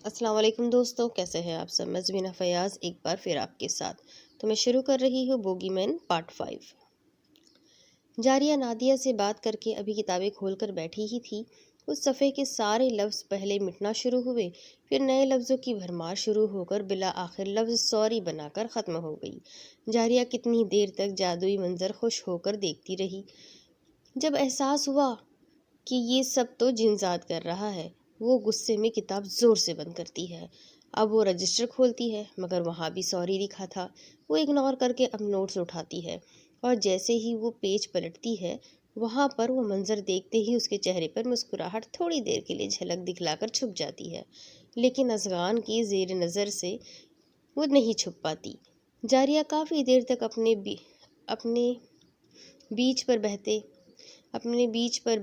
السلام علیکم دوستوں، کیسے ہیں آپ سب؟ میں زبینہ فیاض ایک بار پھر آپ کے ساتھ تو میں شروع کر رہی ہوں بوگی مین پارٹ 5۔ جاریہ نادیہ سے بات کر کے ابھی کتابیں کھول کر بیٹھی ہی تھی، اس صفحے کے سارے لفظ پہلے مٹنا شروع ہوئے، پھر نئے لفظوں کی بھرمار شروع ہو کر بالآخر لفظ سوری بنا کر ختم ہو گئی۔ جاریہ کتنی دیر تک جادوئی منظر خوش ہو کر دیکھتی رہی۔ جب احساس ہوا کہ یہ سب تو جنزاد کر رہا ہے، وہ غصے میں کتاب زور سے بند کرتی ہے۔ اب وہ رجسٹر کھولتی ہے مگر وہاں بھی سوری لکھا تھا۔ وہ اگنور کر کے اب نوٹس اٹھاتی ہے اور جیسے ہی وہ پیج پلٹتی ہے، وہاں پر وہ منظر دیکھتے ہی اس کے چہرے پر مسکراہٹ تھوڑی دیر کے لیے جھلک دکھلا کر چھپ جاتی ہے، لیکن اذغان کی زیر نظر سے وہ نہیں چھپ پاتی۔ جاریہ کافی دیر تک اپنے پیج پر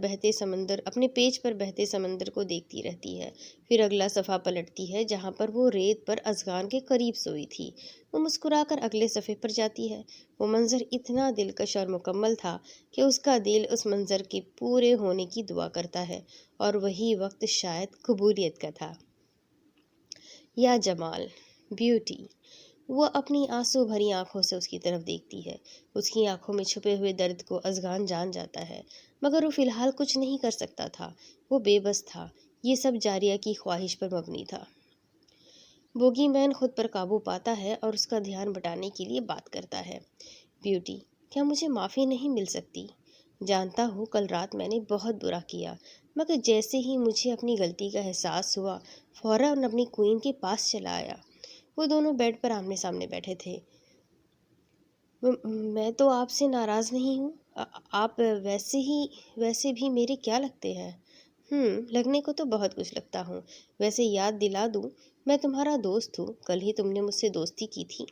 بہتے سمندر کو دیکھتی رہتی ہے، پھر اگلا صفحہ پلٹتی ہے جہاں پر وہ ریت پر اذغان کے قریب سوئی تھی۔ وہ مسکرا کر اگلے صفحے پر جاتی ہے۔ وہ منظر اتنا دلکش اور مکمل تھا کہ اس کا دل اس منظر کے پورے ہونے کی دعا کرتا ہے، اور وہی وقت شاید قبولیت کا تھا۔ یا جمال، بیوٹی! وہ اپنی آنسو بھری آنکھوں سے اس کی طرف دیکھتی ہے۔ اس کی آنکھوں میں چھپے ہوئے درد کو اذغان جان جاتا ہے، مگر وہ فی الحال کچھ نہیں کر سکتا تھا۔ وہ بے بس تھا۔ یہ سب جاریہ کی خواہش پر مبنی تھا۔ بوگی مین خود پر قابو پاتا ہے اور اس کا دھیان بٹانے کے لیے بات کرتا ہے۔ بیوٹی، کیا مجھے معافی نہیں مل سکتی؟ جانتا ہوں کل رات میں نے بہت برا کیا، مگر جیسے ہی مجھے اپنی غلطی کا احساس ہوا، فوراً اپنی کوئن کے پاس چلا آیا۔ وہ دونوں بیڈ پر آمنے سامنے بیٹھے تھے۔ میں تو آپ سے ناراض نہیں ہوں۔ آپ ویسے بھی میرے کیا لگتے ہیں؟ لگنے کو تو بہت کچھ لگتا ہوں۔ ویسے یاد دلا دوں، میں تمہارا دوست ہوں، کل ہی تم نے مجھ سے دوستی کی تھی۔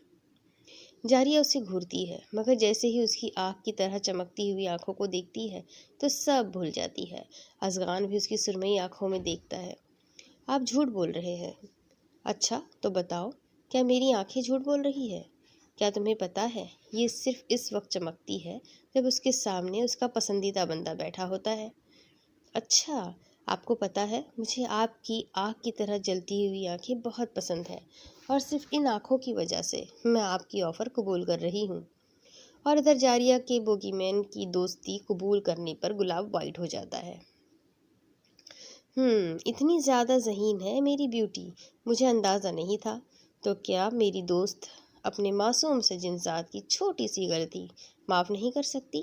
جاریہ اسے گھورتی ہے، مگر جیسے ہی اس کی آنکھ کی طرح چمکتی ہوئی آنکھوں کو دیکھتی ہے تو سب بھول جاتی ہے۔ اذغان بھی اس کی سرمئی آنکھوں میں دیکھتا ہے۔ آپ جھوٹ بول رہے ہیں۔ اچھا تو بتاؤ، کیا میری آنکھیں جھوٹ بول رہی ہے؟ کیا تمہیں پتہ ہے یہ صرف اس وقت چمکتی ہے جب اس کے سامنے اس کا پسندیدہ بندہ بیٹھا ہوتا ہے؟ اچھا، آپ کو پتہ ہے مجھے آپ کی آگ کی طرح جلتی ہوئی آنکھیں بہت پسند ہیں، اور صرف ان آنکھوں کی وجہ سے میں آپ کی آفر قبول کر رہی ہوں۔ اور ادھر جاریہ کے بوگی مین کی دوستی قبول کرنے پر گلاب وائٹ ہو جاتا ہے۔ اتنی زیادہ ذہین ہے میری بیوٹی، مجھے اندازہ نہیں تھا۔ تو کیا میری دوست اپنے معصوم سے جنزاد کی چھوٹی سی غلطی معاف نہیں کر سکتی؟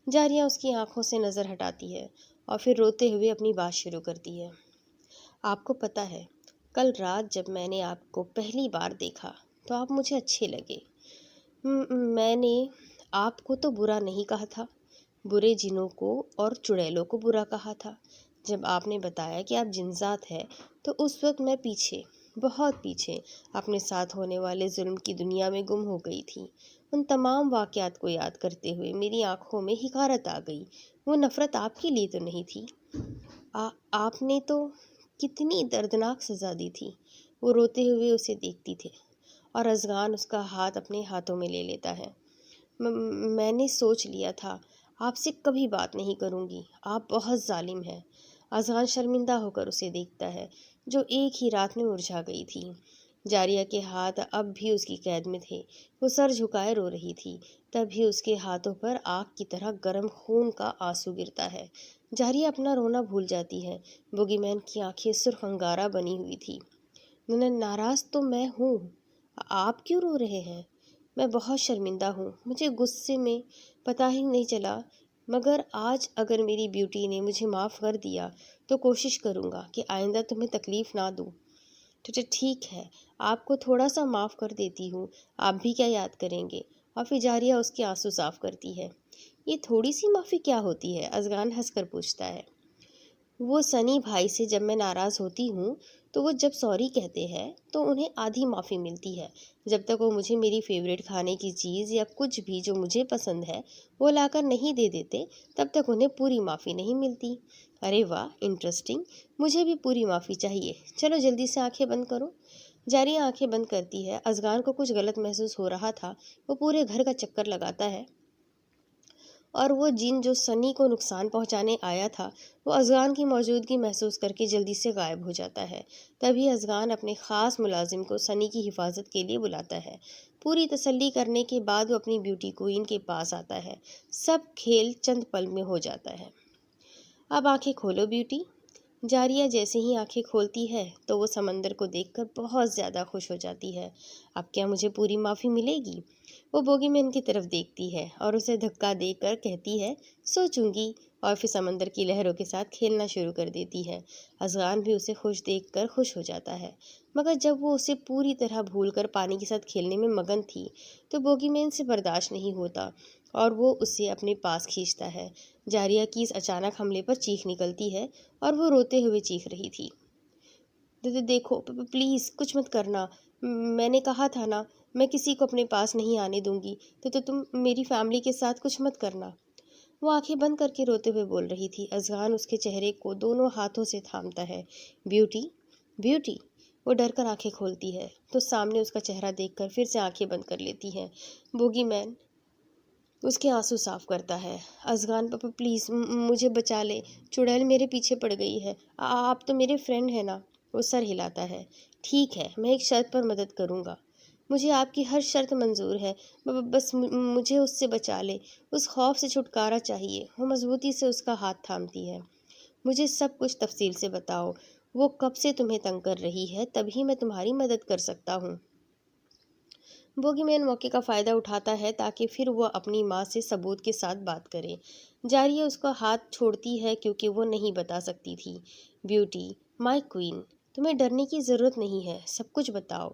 جاریہ اس کی آنکھوں سے نظر ہٹاتی ہے اور پھر روتے ہوئے اپنی بات شروع کرتی ہے۔ آپ کو پتہ ہے، کل رات جب میں نے آپ کو پہلی بار دیکھا تو آپ مجھے اچھے لگے۔ میں نے آپ کو تو برا نہیں کہا تھا، برے جنوں کو اور چڑیلوں کو برا کہا تھا۔ جب آپ نے بتایا کہ آپ جنزات ہیں تو اس وقت میں بہت پیچھے اپنے ساتھ ہونے والے ظلم کی دنیا میں گم ہو گئی تھی۔ ان تمام واقعات کو یاد کرتے ہوئے میری آنکھوں میں حقارت آ گئی۔ وہ نفرت آپ کے لیے تو نہیں تھی۔ آپ نے تو کتنی دردناک سزا دی تھی۔ وہ روتے ہوئے اسے دیکھتی تھے اور اذغان اس کا ہاتھ اپنے ہاتھوں میں لے لیتا ہے۔ میں نے سوچ لیا تھا آپ سے کبھی بات نہیں کروں گی، آپ بہت ظالم ہیں۔ اذغان شرمندہ ہو کر اسے دیکھتا ہے جو ایک ہی رات میں مرجھا گئی تھی۔ جاریہ کے ہاتھ اب بھی اس کی قید میں تھے۔ وہ سر جھکائے رو رہی تھی، تبھی اس کے ہاتھوں پر آگ کی طرح گرم خون کا آنسو گرتا ہے۔ جاریہ اپنا رونا بھول جاتی ہے۔ بوگی مین کی آنکھیں سرخ انگارہ بنی ہوئی تھی۔ ناراض تو میں ہوں، آپ کیوں رو رہے ہیں؟ میں بہت شرمندہ ہوں، مجھے غصے میں پتہ ہی نہیں چلا، مگر آج اگر میری بیوٹی نے مجھے معاف کر دیا تو کوشش کروں گا کہ آئندہ تمہیں تکلیف نہ دوں۔ ٹھیک ہے، آپ کو تھوڑا سا معاف کر دیتی ہوں، آپ بھی کیا یاد کریں گے؟ اور پھر جاریہ اس کے آنسو صاف کرتی ہے۔ یہ تھوڑی سی معافی کیا ہوتی ہے؟ اذغان ہنس کر پوچھتا ہے۔ وہ سنی بھائی سے جب میں ناراض ہوتی ہوں تو وہ جب سوری کہتے ہیں تو انہیں آدھی معافی ملتی ہے۔ جب تک وہ مجھے میری فیوریٹ کھانے کی چیز یا کچھ بھی جو مجھے پسند ہے وہ لا کر نہیں دے دیتے، تب تک انہیں پوری معافی نہیں ملتی۔ ارے واہ، انٹرسٹنگ، مجھے بھی پوری معافی چاہیے۔ چلو جلدی سے آنکھیں بند کرو۔ جاریہ آنکھیں بند کرتی ہے۔ اذغان کو کچھ غلط محسوس ہو رہا تھا۔ وہ پورے گھر کا چکر لگاتا ہے اور وہ جن جو سنی کو نقصان پہنچانے آیا تھا وہ ازغان کی موجودگی محسوس کر کے جلدی سے غائب ہو جاتا ہے۔ تبھی ازغان اپنے خاص ملازم کو سنی کی حفاظت کے لیے بلاتا ہے۔ پوری تسلی کرنے کے بعد وہ اپنی بیوٹی کوئن کے پاس آتا ہے۔ سب کھیل چند پل میں ہو جاتا ہے۔ اب آنکھیں کھولو بیوٹی۔ جاریہ جیسے ہی آنکھیں کھولتی ہے تو وہ سمندر کو دیکھ کر بہت زیادہ خوش ہو جاتی ہے۔ اب کیا مجھے پوری معافی ملے گی؟ وہ بوگی مین کی طرف دیکھتی ہے اور اسے دھکا دے کر کہتی ہے سوچوں گی، اور پھر سمندر کی لہروں کے ساتھ کھیلنا شروع کر دیتی ہے۔ ازغان بھی اسے خوش دیکھ کر خوش ہو جاتا ہے، مگر جب وہ اسے پوری طرح بھول کر پانی کے ساتھ کھیلنے میں مگن تھی تو بوگی مین سے برداشت نہیں ہوتا اور وہ اسے اپنے پاس کھینچتا ہے۔ جاریہ کی اس اچانک حملے پر چیخ نکلتی ہے اور وہ روتے ہوئے چیخ رہی تھی، دیکھو پلیز کچھ مت کرنا، میں نے کہا تھا نا میں کسی کو اپنے پاس نہیں آنے دوں گی، تو تم میری فیملی کے ساتھ کچھ مت کرنا۔ وہ آنکھیں بند کر کے روتے ہوئے بول رہی تھی۔ ازغان اس کے چہرے کو دونوں ہاتھوں سے تھامتا ہے۔ Beauty, beauty. وہ ڈر کر آنکھیں کھولتی ہے تو سامنے اس کا چہرہ دیکھ کر پھر سے آنکھیں بند کر لیتی ہے۔ بوگی مین اس کے آنسو صاف کرتا ہے۔ ازغان پلیز مجھے بچا لے، چڑیل میرے پیچھے پڑ گئی ہے، آپ تو میرے فرینڈ ہیں نا۔ وہ سر ہلاتا ہے۔ ٹھیک ہے، میں ایک شرط پر مدد کروں گا، مجھے آپ کی ہر شرط منظور ہے، بس مجھے اس سے بچا لے، اس خوف سے چھٹکارا چاہیے۔ وہ مضبوطی سے اس کا ہاتھ تھامتی ہے۔ مجھے سب کچھ تفصیل سے بتاؤ، وہ کب سے تمہیں تنگ کر رہی ہے، تبھی میں تمہاری مدد کر سکتا ہوں۔ بوگی مین موقع کا فائدہ اٹھاتا ہے تاکہ پھر وہ اپنی ماں سے ثبوت کے ساتھ بات کرے۔ جاریہ اس کا ہاتھ چھوڑتی ہے کیونکہ وہ نہیں بتا سکتی تھی۔ بیوٹی، مائی کوئن، تمہیں ڈرنے کی ضرورت نہیں ہے، سب کچھ بتاؤ۔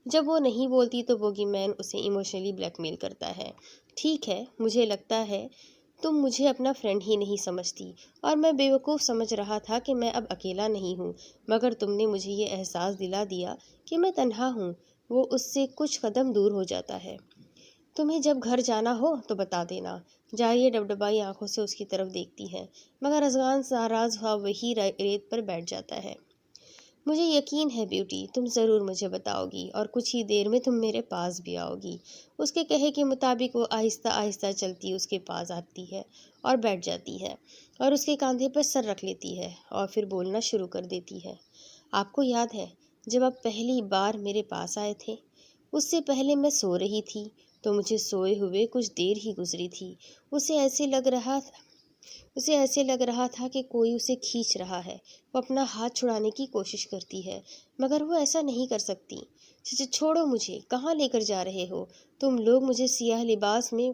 جب وہ نہیں بولتی تو بوگی مین اسے ایموشنلی بلیک میل کرتا ہے۔ ٹھیک ہے، مجھے لگتا ہے تم مجھے اپنا فرینڈ ہی نہیں سمجھتی، اور میں بیوقوف سمجھ رہا تھا کہ میں اب اکیلا نہیں ہوں، مگر تم نے مجھے یہ احساس دلا دیا کہ میں تنہا ہوں۔ وہ اس سے کچھ قدم دور ہو جاتا ہے۔ تمہیں جب گھر جانا ہو تو بتا دینا۔ جاریہ ڈبڈبائی آنکھوں سے اس کی طرف دیکھتی ہے، مگر ازغان ناراض ہوا وہی ریت پر بیٹھ جاتا ہے۔ مجھے یقین ہے بیوٹی، تم ضرور مجھے بتاؤ گی اور کچھ ہی دیر میں تم میرے پاس بھی آؤ گی۔ اس کے کہے کے مطابق وہ آہستہ آہستہ چلتی اس کے پاس آتی ہے اور بیٹھ جاتی ہے اور اس کے کاندھے پر سر رکھ لیتی ہے اور پھر بولنا شروع کر دیتی ہے۔ آپ کو یاد ہے جب آپ پہلی بار میرے پاس آئے تھے؟ اس سے پہلے میں سو رہی تھی تو مجھے سوئے ہوئے کچھ دیر ہی گزری تھی۔ اسے ایسے لگ رہا تھا کہ کوئی اسے کھینچ رہا ہے۔ وہ اپنا ہاتھ چھڑانے کی کوشش کرتی ہے مگر وہ ایسا نہیں کر سکتی۔ چھوڑو مجھے، کہاں لے کر جا رہے ہو تم لوگ؟ مجھے سیاہ لباس میں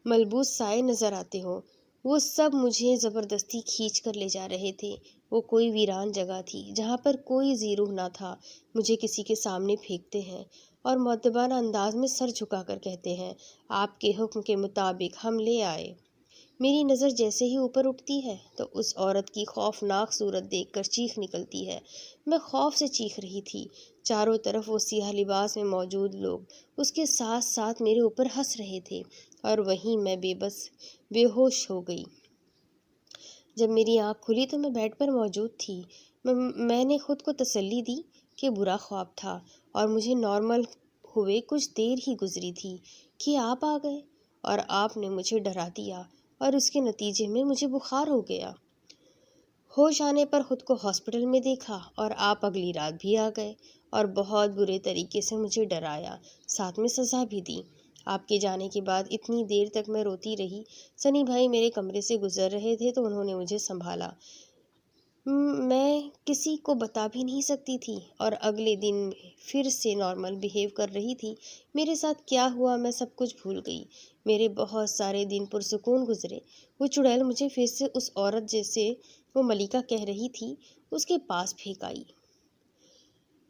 ملبوس سائے نظر آتے ہو۔ وہ سب مجھے زبردستی کھینچ کر لے جا رہے تھے۔ وہ کوئی ویران جگہ تھی جہاں پر کوئی زیروح نہ تھا۔ مجھے کسی کے سامنے پھینکتے ہیں اور مؤدبانہ انداز میں سر جھکا کر کہتے ہیں آپ کے حکم کے مطابق ہم لے آئے۔ میری نظر جیسے ہی اوپر اٹھتی ہے تو اس عورت کی خوفناک صورت دیکھ کر چیخ نکلتی ہے۔ میں خوف سے چیخ رہی تھی۔ چاروں طرف وہ سیاہ لباس میں موجود لوگ اس کے ساتھ ساتھ میرے اوپر ہنس رہے تھے اور وہیں میں بے ہوش ہو گئی۔ جب میری آنکھ کھلی تو میں بیڈ پر موجود تھی۔ میں نے خود کو تسلی دی کہ برا خواب تھا اور مجھے نارمل ہوئے کچھ دیر ہی گزری تھی کہ آپ آ گئے اور آپ نے مجھے ڈرا دیا اور اس کے نتیجے میں مجھے بخار ہو گیا۔ ہوش آنے پر خود کو ہاسپٹل میں دیکھا اور آپ اگلی رات بھی آ گئے اور بہت برے طریقے سے مجھے ڈرایا، ساتھ میں سزا بھی دی۔ آپ کے جانے کے بعد اتنی دیر تک میں روتی رہی۔ سنی بھائی میرے کمرے سے گزر رہے تھے تو انہوں نے مجھے سنبھالا۔ میں کسی کو بتا بھی نہیں سکتی تھی اور اگلے دن پھر سے نارمل بیہیو کر رہی تھی۔ میرے ساتھ کیا ہوا میں سب کچھ بھول گئی۔ میرے بہت سارے دن پرسکون گزرے۔ وہ چڑیل مجھے پھر سے اس عورت جیسے وہ ملکہ کہہ رہی تھی اس کے پاس پھینک آئی۔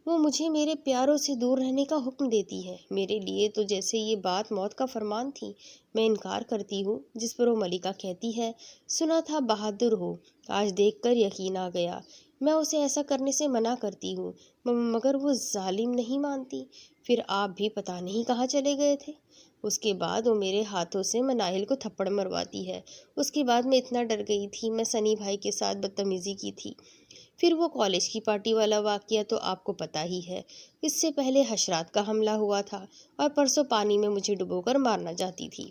وہ مجھے میرے پیاروں سے دور رہنے کا حکم دیتی ہے۔ میرے لیے تو جیسے یہ بات موت کا فرمان تھی۔ میں انکار کرتی ہوں، جس پر وہ ملکہ کہتی ہے سنا تھا بہادر ہو، آج دیکھ کر یقین آ گیا۔ میں اسے ایسا کرنے سے منع کرتی ہوں مگر وہ ظالم نہیں مانتی۔ پھر آپ بھی پتہ نہیں کہاں چلے گئے تھے۔ اس کے بعد وہ میرے ہاتھوں سے مناہل کو تھپڑ مرواتی ہے۔ اس کے بعد میں اتنا ڈر گئی تھی، میں سنی بھائی کے ساتھ بدتمیزی کی تھی۔ پھر وہ کالج کی پارٹی والا واقعہ تو آپ کو پتہ ہی ہے۔ اس سے پہلے حشرات کا حملہ ہوا تھا اور پرسوں پانی میں مجھے ڈبو کر مارنا چاہتی تھی۔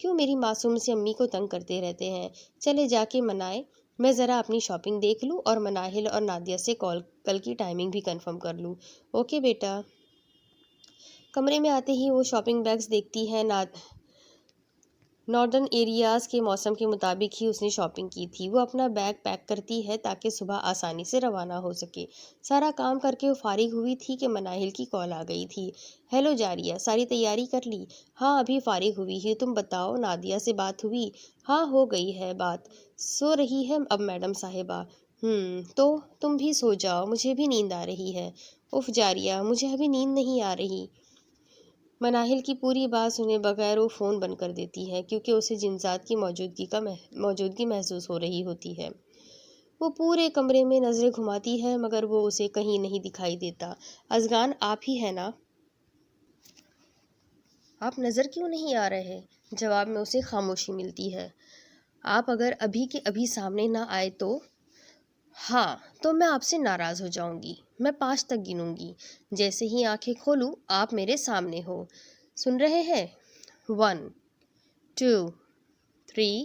کیوں میری معصوم سے امی کو تنگ کرتے رہتے ہیں؟ چلے جا کے منائے، میں ذرا اپنی شاپنگ دیکھ لوں اور مناہل اور نادیہ سے کل کی ٹائمنگ بھی کنفرم کر لوں۔ اوکے بیٹا۔ کمرے میں آتے ہی وہ شاپنگ بیگز دیکھتی ہے۔ نارڈن ایریاز کے موسم کے مطابق ہی اس نے شاپنگ کی تھی۔ وہ اپنا بیگ پیک کرتی ہے تاکہ صبح آسانی سے روانہ ہو سکے۔ سارا کام کر کے وہ فارغ ہوئی تھی کہ مناہل کی کال آ گئی تھی۔ ہیلو جاریہ، ساری تیاری کر لی؟ ہاں ابھی فارغ ہوئی ہے، تم بتاؤ نادیہ سے بات ہوئی؟ ہاں ہو گئی ہے بات، سو رہی ہے اب میڈم صاحبہ۔ تو تم بھی سو جاؤ، مجھے بھی نیند آ رہی ہے۔ اف جاریہ، مجھے ابھی نیند نہیں آ رہی۔ مناہل کی پوری بات سنے بغیر وہ فون بند کر دیتی ہے کیونکہ اسے جنسات کی موجودگی محسوس ہو رہی ہوتی ہے۔ وہ پورے کمرے میں نظریں گھماتی ہے مگر وہ اسے کہیں نہیں دکھائی دیتا۔ ازغان آپ ہی ہے نا؟ آپ نظر کیوں نہیں آ رہے؟ جواب میں اسے خاموشی ملتی ہے۔ آپ اگر ابھی کے ابھی سامنے نہ آئے تو؟ ہاں تو میں آپ سے ناراض ہو جاؤں گی۔ میں 5 تک گنوں گی، جیسے ہی آنکھیں کھولوں آپ میرے سامنے ہو۔ سن رہے ہیں؟ 1 2 3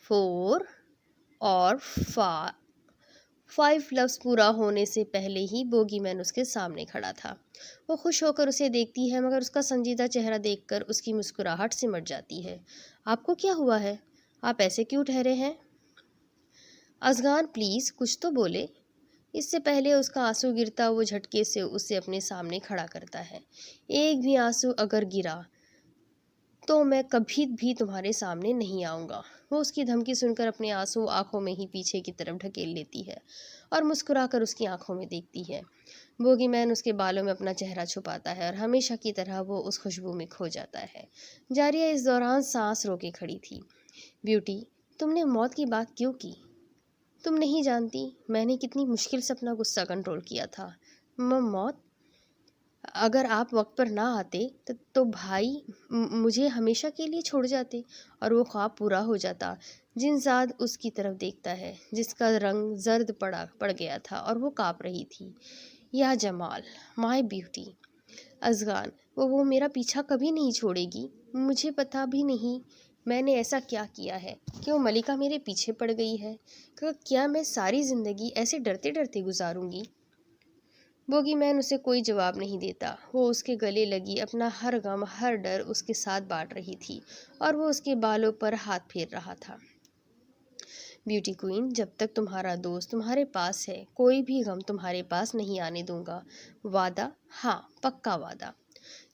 4 اور 5 لفظ پورا ہونے سے پہلے ہی بوگی مین اس کے سامنے کھڑا تھا۔ وہ خوش ہو کر اسے دیکھتی ہے مگر اس کا سنجیدہ چہرہ دیکھ کر اس کی مسکراہٹ سمٹ جاتی ہے۔ آپ کو کیا ہوا ہے؟ آپ ایسے کیوں ٹھہرے ہیں؟ ازغان پلیز کچھ تو بولے۔ اس سے پہلے اس کا آنسو گرتا وہ جھٹکے سے اسے اپنے سامنے کھڑا کرتا ہے۔ ایک بھی آنسو اگر گرا تو میں کبھی بھی تمہارے سامنے نہیں آؤں گا۔ وہ اس کی دھمکی سن کر اپنے آنسو آنکھوں میں ہی پیچھے کی طرف ڈھکیل لیتی ہے اور مسکرا کر اس کی آنکھوں میں دیکھتی ہے۔ بوگی مین اس کے بالوں میں اپنا چہرہ چھپاتا ہے اور ہمیشہ کی طرح وہ اس خوشبو میں کھو جاتا ہے۔ جاریہ اس دوران سانس روکے کھڑی تھی۔ بیوٹی، تم نے موت کی بات کیوں کی؟ تم نہیں جانتی میں نے کتنی مشکل سے اپنا غصہ کنٹرول کیا تھا۔ موت؟ اگر آپ وقت پر نہ آتے تو بھائی مجھے ہمیشہ کے لیے چھوڑ جاتے اور وہ خواب پورا ہو جاتا۔ جنزاد اس کی طرف دیکھتا ہے جس کا رنگ زرد پڑ گیا تھا اور وہ کانپ رہی تھی۔ یا جمال، مائی بیوٹی۔ ازغان، وہ میرا پیچھا کبھی نہیں چھوڑے گی۔ مجھے پتا بھی نہیں میں نے ایسا کیا کیا ہے کہ وہ ملکہ میرے پیچھے پڑ گئی ہے۔ کیا میں ساری زندگی ایسے ڈرتے ڈرتے گزاروں گی؟ بوگی مین اسے کوئی جواب نہیں دیتا۔ وہ اس کے گلے لگی اپنا ہر غم ہر ڈر اس کے ساتھ بانٹ رہی تھی اور وہ اس کے بالوں پر ہاتھ پھیر رہا تھا۔ بیوٹی کوئن، جب تک تمہارا دوست تمہارے پاس ہے کوئی بھی غم تمہارے پاس نہیں آنے دوں گا۔ وعدہ؟ ہاں پکا وعدہ۔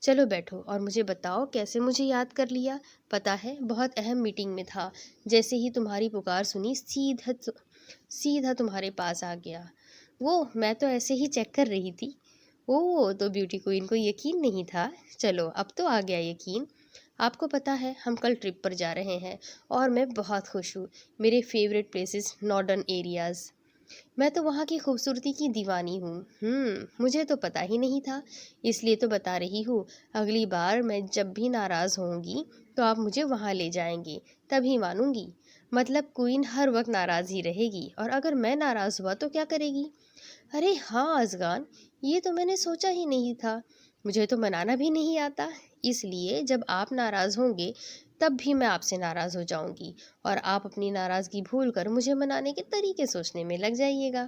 چلو بیٹھو اور مجھے بتاؤ کیسے مجھے یاد کر لیا؟ پتہ ہے بہت اہم میٹنگ میں تھا، جیسے ہی تمہاری پکار سنی سیدھا تمہارے پاس آ گیا۔ وہ میں تو ایسے ہی چیک کر رہی تھی۔ تو بیوٹی کوئن کو یقین نہیں تھا؟ چلو اب تو آ گیا یقین۔ آپ کو پتہ ہے ہم کل ٹرپ پر جا رہے ہیں اور میں بہت خوش ہوں۔ میرے فیوریٹ پلیسز نارڈن ایریاز۔ میں تو وہاں کی خوبصورتی کی دیوانی ہوں۔ مجھے تو پتہ ہی نہیں تھا، اس لیے تو بتا رہی ہوں۔ اگلی بار میں جب بھی ناراض ہوں گی تو آپ مجھے وہاں لے جائیں گے، تبھی مانوں گی۔ مطلب کوئن ہر وقت ناراض ہی رہے گی اور اگر میں ناراض ہوا تو کیا کرے گی؟ ارے ہاں ازغان، یہ تو میں نے سوچا ہی نہیں تھا۔ مجھے تو منانا بھی نہیں آتا، اس لیے جب آپ ناراض ہوں گے تب بھی میں آپ سے ناراض ہو جاؤں گی اور آپ اپنی ناراضگی بھول کر مجھے منانے کے طریقے سوچنے میں لگ جائیے گا۔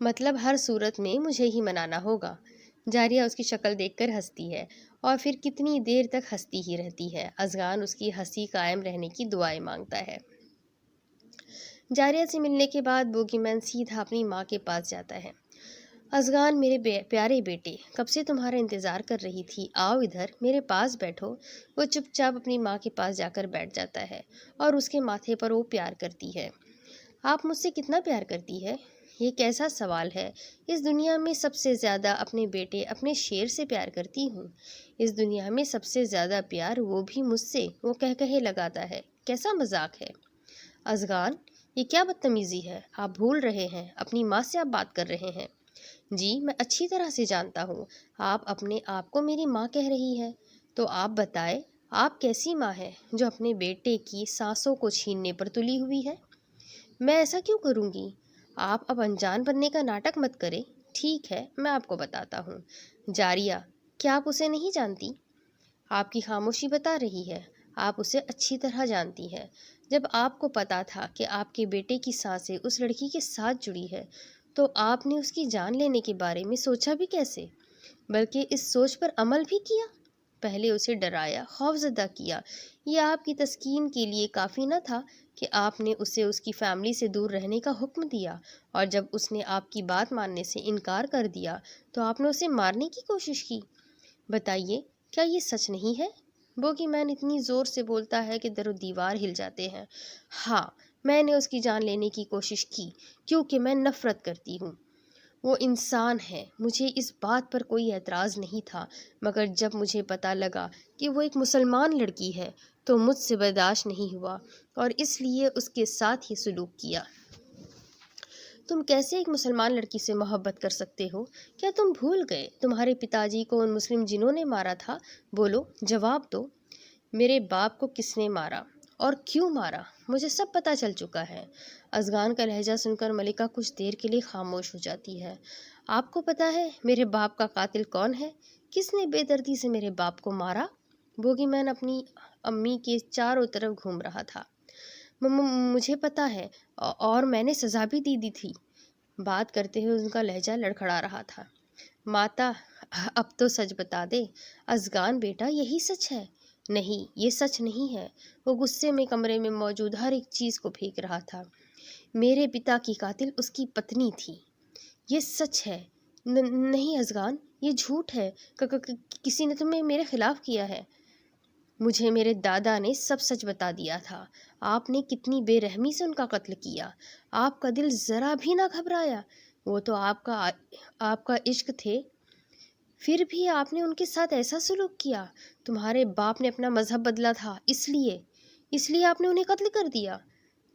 مطلب ہر صورت میں مجھے ہی منانا ہوگا۔ جاریہ اس کی شکل دیکھ کر ہنستی ہے اور پھر کتنی دیر تک ہنستی ہی رہتی ہے۔ ازغان اس کی ہنسی قائم رہنے کی دعائیں مانگتا ہے۔ جاریہ سے ملنے کے بعد بوگی مین سیدھا اپنی ماں کے پاس جاتا ہے۔ ازغان میرے پیارے بیٹے، کب سے تمہارا انتظار کر رہی تھی، آؤ ادھر میرے پاس بیٹھو۔ وہ چپ چاپ اپنی ماں کے پاس جا کر بیٹھ جاتا ہے اور اس کے ماتھے پر وہ پیار کرتی ہے۔ آپ مجھ سے کتنا پیار کرتی ہے؟ یہ کیسا سوال ہے؟ اس دنیا میں سب سے زیادہ اپنے بیٹے اپنے شیر سے پیار کرتی ہوں۔ اس دنیا میں سب سے زیادہ پیار وہ بھی مجھ سے، وہ کہے لگاتا ہے۔ کیسا مذاق ہے؟ ازغان، یہ کیا بدتمیزی ہے؟ آپ بھول رہے ہیں، اپنی ماں سے آپ بات کر رہے ہیں۔ جی میں اچھی طرح سے جانتا ہوں، آپ اپنے آپ کو میری ماں کہہ رہی ہے، تو آپ بتائیں آپ کیسی ماں ہے جو اپنے بیٹے کی سانسوں کو چھیننے پر تلی ہوئی ہے؟ میں ایسا کیوں کروں گی؟ آپ اب انجان بننے کا ناٹک مت کریں۔ ٹھیک ہے میں آپ کو بتاتا ہوں۔ جاریہ، کیا آپ اسے نہیں جانتی؟ آپ کی خاموشی بتا رہی ہے، آپ اسے اچھی طرح جانتی ہیں۔ جب آپ کو پتا تھا کہ آپ کے بیٹے کی سانسیں اس لڑکی کے ساتھ جڑی ہے تو آپ نے اس کی جان لینے کے بارے میں سوچا بھی کیسے، بلکہ اس سوچ پر عمل بھی کیا؟ پہلے اسے ڈرایا، خوفزدہ کیا۔ یہ آپ کی تسکین کے لیے کافی نہ تھا کہ آپ نے اسے اس کی فیملی سے دور رہنے کا حکم دیا، اور جب اس نے آپ کی بات ماننے سے انکار کر دیا تو آپ نے اسے مارنے کی کوشش کی۔ بتائیے، کیا یہ سچ نہیں ہے؟ بوگی مین اتنی زور سے بولتا ہے کہ در و دیوار ہل جاتے ہیں۔ ہاں، میں نے اس کی جان لینے کی کوشش کی کیونکہ میں نفرت کرتی ہوں۔ وہ انسان ہے، مجھے اس بات پر کوئی اعتراض نہیں تھا، مگر جب مجھے پتہ لگا کہ وہ ایک مسلمان لڑکی ہے تو مجھ سے برداشت نہیں ہوا اور اس لیے اس کے ساتھ یہ سلوک کیا۔ تم کیسے ایک مسلمان لڑکی سے محبت کر سکتے ہو؟ کیا تم بھول گئے تمہارے پتا جی کو ان مسلم جنوں نے مارا تھا؟ بولو، جواب دو۔ میرے باپ کو کس نے مارا اور کیوں مارا مجھے سب پتہ چل چکا ہے۔ ازغان کا لہجہ سن کر ملکہ کچھ دیر کے لیے خاموش ہو جاتی ہے۔ آپ کو پتہ ہے میرے باپ کا قاتل کون ہے؟ کس نے بے دردی سے میرے باپ کو مارا؟ بوگی مین اپنی امی کے چاروں طرف گھوم رہا تھا۔ مجھے پتہ ہے، اور میں نے سزا بھی دی تھی۔ بات کرتے ہوئے ان کا لہجہ لڑکھڑا رہا تھا۔ ماتا، اب تو سچ بتا دے۔ ازغان بیٹا، یہی سچ ہے۔ نہیں، یہ سچ نہیں ہے۔ وہ غصے میں کمرے میں موجود ہر ایک چیز کو پھینک رہا تھا۔ میرے پتا کی قاتل اس کی پتنی تھی۔ یہ سچ ہے۔ نہیں ازغان، یہ جھوٹ ہے۔ کسی نے تمہیں میرے خلاف کیا ہے۔ مجھے میرے دادا نے سب سچ بتا دیا تھا۔ آپ نے کتنی بے رحمی سے ان کا قتل کیا۔ آپ کا دل ذرا بھی نہ گھبرایا۔ وہ تو آپ کا عشق تھے، پھر بھی آپ نے ان کے ساتھ ایسا سلوک کیا۔ تمہارے باپ نے اپنا مذہب بدلا تھا، اس لیے آپ نے انہیں قتل کر دیا۔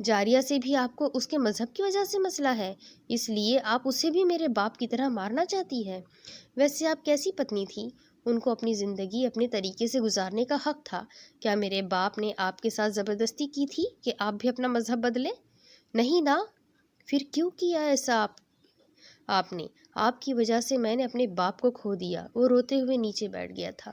جاریہ سے بھی آپ کو اس کے مذہب کی وجہ سے مسئلہ ہے، اس لیے آپ اسے بھی میرے باپ کی طرح مارنا چاہتی ہے۔ ویسے آپ کیسی پتنی تھی؟ ان کو اپنی زندگی اپنے طریقے سے گزارنے کا حق تھا۔ کیا میرے باپ نے آپ کے ساتھ زبردستی کی تھی کہ آپ بھی اپنا مذہب بدلیں؟ نہیں نا۔ پھر کیوں کیا ایسا آپ نے؟ آپ کی وجہ سے میں نے اپنے باپ کو کھو دیا۔ وہ روتے ہوئے نیچے بیٹھ گیا تھا۔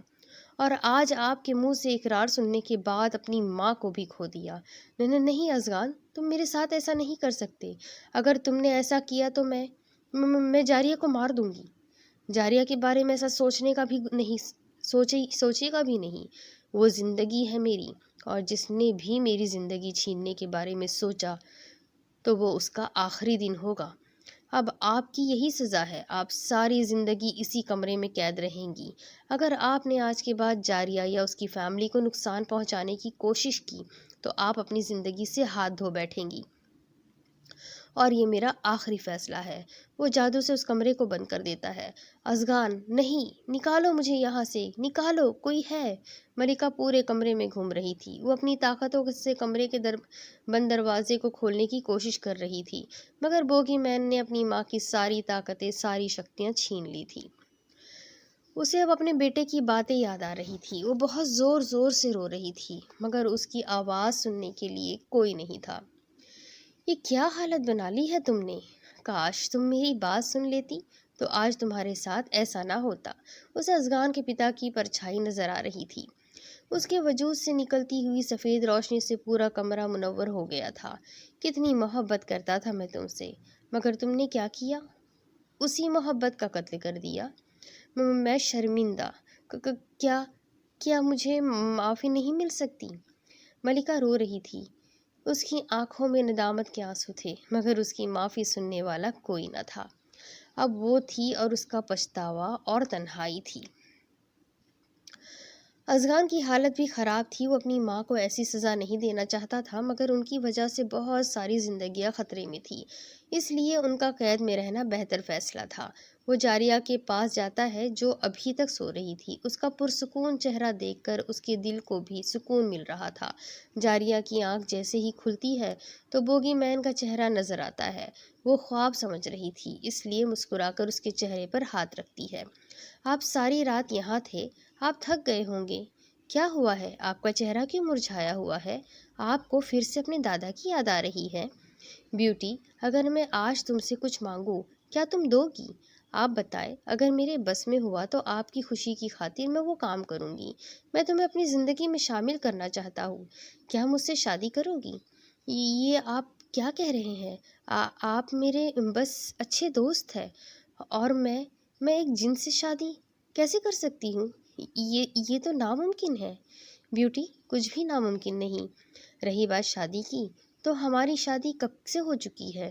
اور آج آپ کے منہ سے اقرار سننے کے بعد اپنی ماں کو بھی کھو دیا۔ نہیں ازغان، تم میرے ساتھ ایسا نہیں کر سکتے۔ اگر تم نے ایسا کیا تو میں جاریہ کو مار دوں گی۔ جاریہ کے بارے میں ایسا سوچے گا بھی نہیں۔ وہ زندگی ہے میری، اور جس نے بھی میری زندگی چھیننے کے بارے میں سوچا تو وہ اس کا آخری دن ہوگا۔ اب آپ کی یہی سزا ہے، آپ ساری زندگی اسی کمرے میں قید رہیں گی۔ اگر آپ نے آج کے بعد جاریہ یا اس کی فیملی کو نقصان پہنچانے کی کوشش کی تو آپ اپنی زندگی سے ہاتھ دھو بیٹھیں گی، اور یہ میرا آخری فیصلہ ہے۔ وہ جادو سے اس کمرے کو بند کر دیتا ہے۔ ازغان، نہیں، نکالو مجھے یہاں سے، نکالو، کوئی ہے۔ ملکہ پورے کمرے میں گھوم رہی تھی۔ وہ اپنی طاقتوں سے کمرے کے بند دروازے کو کھولنے کی کوشش کر رہی تھی، مگر بوگی مین نے اپنی ماں کی ساری طاقتیں، ساری شکتیاں چھین لی تھی۔ اسے اب اپنے بیٹے کی باتیں یاد آ رہی تھی۔ وہ بہت زور زور سے رو رہی تھی، مگر اس کی آواز سننے کے لیے کوئی نہیں تھا۔ یہ کیا حالت بنا لی ہے تم نے؟ کاش تم میری بات سن لیتی تو آج تمہارے ساتھ ایسا نہ ہوتا۔ اسے ازغان کے پتا کی پرچھائی نظر آ رہی تھی۔ اس کے وجود سے نکلتی ہوئی سفید روشنی سے پورا کمرہ منور ہو گیا تھا۔ کتنی محبت کرتا تھا میں تم سے، مگر تم نے کیا کیا؟ اسی محبت کا قتل کر دیا۔ میں شرمندہ۔ کیا مجھے معافی نہیں مل سکتی؟ ملکہ رو رہی تھی۔ اس کی آنکھوں میں ندامت کے آنسو تھے، مگر اس کی معافی سننے والا کوئی نہ تھا۔ اب وہ تھی اور اس کا پچھتاوا اور تنہائی تھی۔ ازغان کی حالت بھی خراب تھی۔ وہ اپنی ماں کو ایسی سزا نہیں دینا چاہتا تھا، مگر ان کی وجہ سے بہت ساری زندگیاں خطرے میں تھی، اس لیے ان کا قید میں رہنا بہتر فیصلہ تھا۔ وہ جاریہ کے پاس جاتا ہے جو ابھی تک سو رہی تھی۔ اس کا پرسکون چہرہ دیکھ کر اس کے دل کو بھی سکون مل رہا تھا۔ جاریہ کی آنکھ جیسے ہی کھلتی ہے تو بوگی مین کا چہرہ نظر آتا ہے۔ وہ خواب سمجھ رہی تھی، اس لیے مسکرا کر اس کے چہرے پر ہاتھ رکھتی ہے۔ آپ ساری رات یہاں تھے، آپ تھک گئے ہوں گے۔ کیا ہوا ہے؟ آپ کا چہرہ کیوں مرجھایا ہوا ہے؟ آپ کو پھر سے اپنے دادا کی یاد آ رہی ہے؟ بیوٹی، اگر میں آج تم سے کچھ مانگوں کیا تم دو گی؟ آپ بتائیں، اگر میرے بس میں ہوا تو آپ کی خوشی کی خاطر میں وہ کام کروں گی۔ میں تمہیں اپنی زندگی میں شامل کرنا چاہتا ہوں، کیا مجھ سے شادی کرو گی؟ یہ آپ کیا کہہ رہے ہیں؟ آپ میرے بس اچھے دوست ہیں، اور میں ایک جن سے شادی کیسے کر سکتی ہوں؟ یہ تو ناممکن ہے۔ بیوٹی، کچھ بھی ناممکن نہیں۔ رہی بات شادی کی، تو ہماری شادی کب سے ہو چکی ہے؟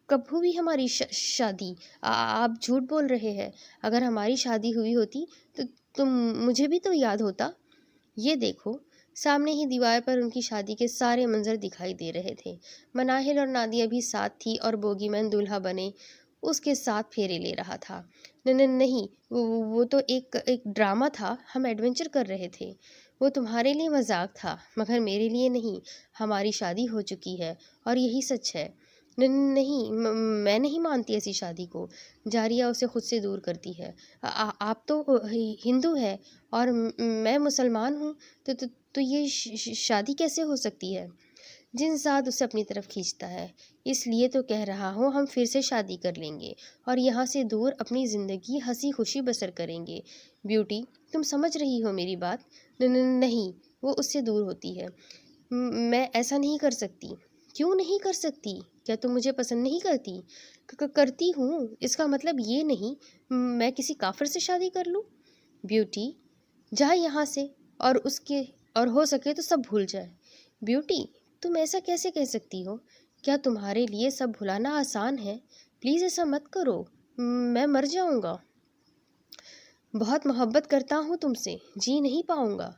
کب ہوئی ہماری شادی؟ آپ جھوٹ بول رہے ہیں۔ اگر ہماری شادی ہوئی ہوتی تو مجھے بھی تو یاد ہوتا۔ یہ دیکھو، سامنے ہی دیوار پر ان کی شادی کے سارے منظر دکھائی دے رہے تھے۔ مناہل اور نادیہ بھی ساتھ تھی، اور بوگی مین دولہا بنے اس کے ساتھ پھیرے لے رہا تھا۔ نہیں، وہ تو ایک ڈرامہ تھا، ہم ایڈونچر کر رہے تھے۔ وہ تمہارے لیے مذاق تھا، مگر میرے لیے نہیں۔ ہماری شادی ہو چکی ہے، اور یہی سچ ہے۔ نہیں، میں نہیں مانتی ایسی شادی کو۔ جاریہ اسے خود سے دور کرتی ہے۔ آپ تو ہندو ہے اور میں مسلمان ہوں، تو یہ شادی کیسے ہو سکتی ہے؟ جنزاد اسے اپنی طرف کھینچتا ہے۔ اس لیے تو کہہ رہا ہوں، ہم پھر سے شادی کر لیں گے اور یہاں سے دور اپنی زندگی ہنسی خوشی بسر کریں گے۔ بیوٹی، تم سمجھ رہی ہو میری بات؟ نہیں، وہ اس سے دور ہوتی ہے۔ میں ایسا نہیں کر سکتی۔ کیوں نہیں کر سکتی؟ کیا تم مجھے پسند نہیں کرتی؟ کرتی ہوں، اس کا مطلب یہ نہیں میں کسی کافر سے شادی کر لوں۔ بیوٹی، جا یہاں سے، اور ہو سکے تو سب بھول جائے۔ بیوٹی، تم ایسا کیسے کہہ سکتی ہو؟ کیا تمہارے لیے سب بھلانا آسان ہے؟ پلیز ایسا مت کرو، میں مر جاؤں گا۔ بہت محبت کرتا ہوں تم سے، جی نہیں پاؤں گا۔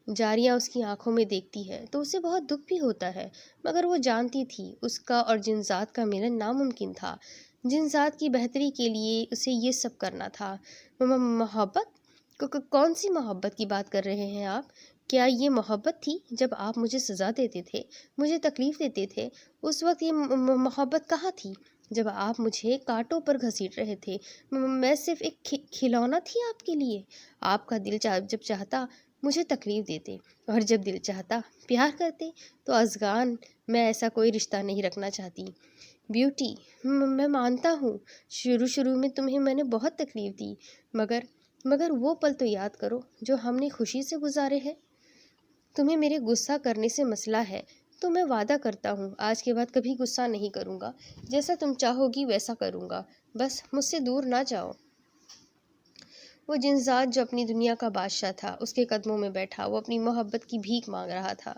جاریہ اس کی آنکھوں میں دیکھتی ہے تو اسے بہت دکھ بھی ہوتا ہے، مگر وہ جانتی تھی اس کا اور جنزاد کا ملن ناممکن تھا۔ جنزاد کی بہتری کے لیے اسے یہ سب کرنا تھا۔ محبت؟ کون سی محبت کی بات کر رہے ہیں آپ؟ کیا یہ محبت تھی جب آپ مجھے سزا دیتے تھے، مجھے تکلیف دیتے تھے؟ اس وقت یہ محبت کہاں تھی جب آپ مجھے کانٹوں پر گھسیٹ رہے تھے؟ میں صرف ایک کھلونا تھی آپ کے لیے۔ آپ کا دل جب چاہتا مجھے تکلیف دیتے، اور جب دل چاہتا پیار کرتے۔ تو ازگان، میں ایسا کوئی رشتہ نہیں رکھنا چاہتی۔ بیوٹی، میں مانتا ہوں شروع میں تمہیں میں نے بہت تکلیف دی، مگر وہ پل تو یاد کرو جو ہم نے خوشی سے گزارے ہیں۔ تمہیں میرے غصہ کرنے سے مسئلہ ہے تو میں وعدہ کرتا ہوں آج کے بعد کبھی غصہ نہیں کروں گا۔ جیسا تم چاہو گی ویسا کروں گا، بس مجھ سے دور نہ جاؤ۔ وہ جنزاد جو اپنی دنیا کا بادشاہ تھا اس کے قدموں میں بیٹھا، وہ اپنی محبت کی بھیک مانگ رہا تھا۔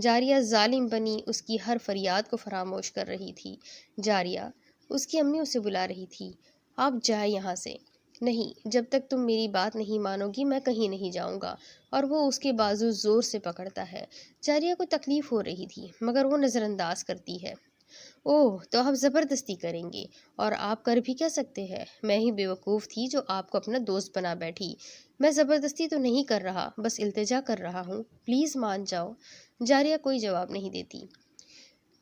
جاریہ ظالم بنی اس کی ہر فریاد کو فراموش کر رہی تھی۔ جاریہ، اس کی امی اسے بلا رہی تھی۔ آپ جائیں یہاں سے۔ نہیں، جب تک تم میری بات نہیں مانو گی میں کہیں نہیں جاؤں گا۔ اور وہ اس کے بازو زور سے پکڑتا ہے۔ جاریہ کو تکلیف ہو رہی تھی، مگر وہ نظر انداز کرتی ہے۔ اوہ، تو آپ زبردستی کریں گے، اور آپ کر بھی کیا سکتے ہیں؟ میں ہی بیوقوف تھی جو آپ کو اپنا دوست بنا بیٹھی۔ میں زبردستی تو نہیں کر رہا، بس التجا کر رہا ہوں، پلیز مان جاؤ۔ جاریہ کوئی جواب نہیں دیتی۔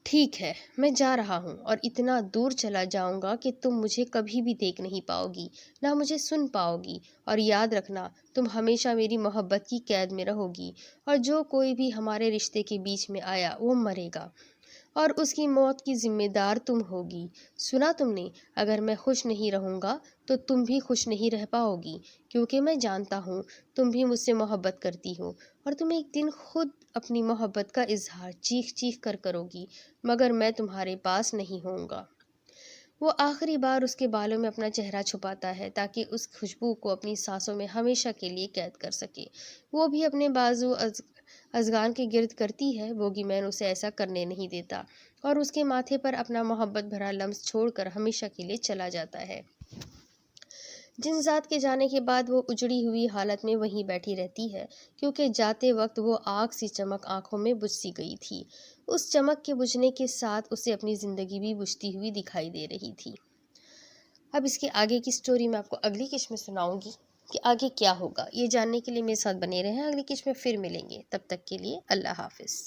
ٹھیک ہے، میں جا رہا ہوں، اور اتنا دور چلا جاؤں گا کہ تم مجھے کبھی بھی دیکھ نہیں پاؤ گی، نہ مجھے سن پاؤ گی۔ اور یاد رکھنا، تم ہمیشہ میری محبت کی قید میں رہو گی، اور جو کوئی بھی ہمارے رشتے کے بیچ میں آیا وہ مرے گا، اور اس کی موت کی ذمہ دار تم ہوگی۔ سنا تم نے؟ اگر میں خوش نہیں رہوں گا تو تم بھی خوش نہیں رہ پاؤ گی، کیونکہ میں جانتا ہوں تم بھی مجھ سے محبت کرتی ہو، اور تم ایک دن خود اپنی محبت کا اظہار چیخ چیخ کر کرو گی، مگر میں تمہارے پاس نہیں ہوں گا۔ وہ آخری بار اس کے بالوں میں اپنا چہرہ چھپاتا ہے تاکہ اس خوشبو کو اپنی سانسوں میں ہمیشہ کے لیے قید کر سکے۔ وہ بھی اپنے بازو ازگان کے گرد کرتی ہے۔ بوگی مین اسے ایسا کرنے نہیں دیتا، اور اس کے ماتھے پر اپنا محبت بھرا لمس چھوڑ کر ہمیشہ کے لیے چلا جاتا ہے۔ جنزاد کے جانے کے بعد وہ اجڑی ہوئی حالت میں وہیں بیٹھی رہتی ہے، کیونکہ جاتے وقت وہ آگ سی چمک آنکھوں میں بجھ سی گئی تھی۔ اس چمک کے بجھنے کے ساتھ اسے اپنی زندگی بھی بجھتی ہوئی دکھائی دے رہی تھی۔ اب اس کے آگے کی سٹوری میں آپ کو اگلی قسط میں سناؤں گی کہ آگے کیا ہوگا۔ یہ جاننے کے لیے میرے ساتھ بنے رہیں، اگلی قسط میں پھر ملیں گے۔ تب تک کے لیے اللہ حافظ۔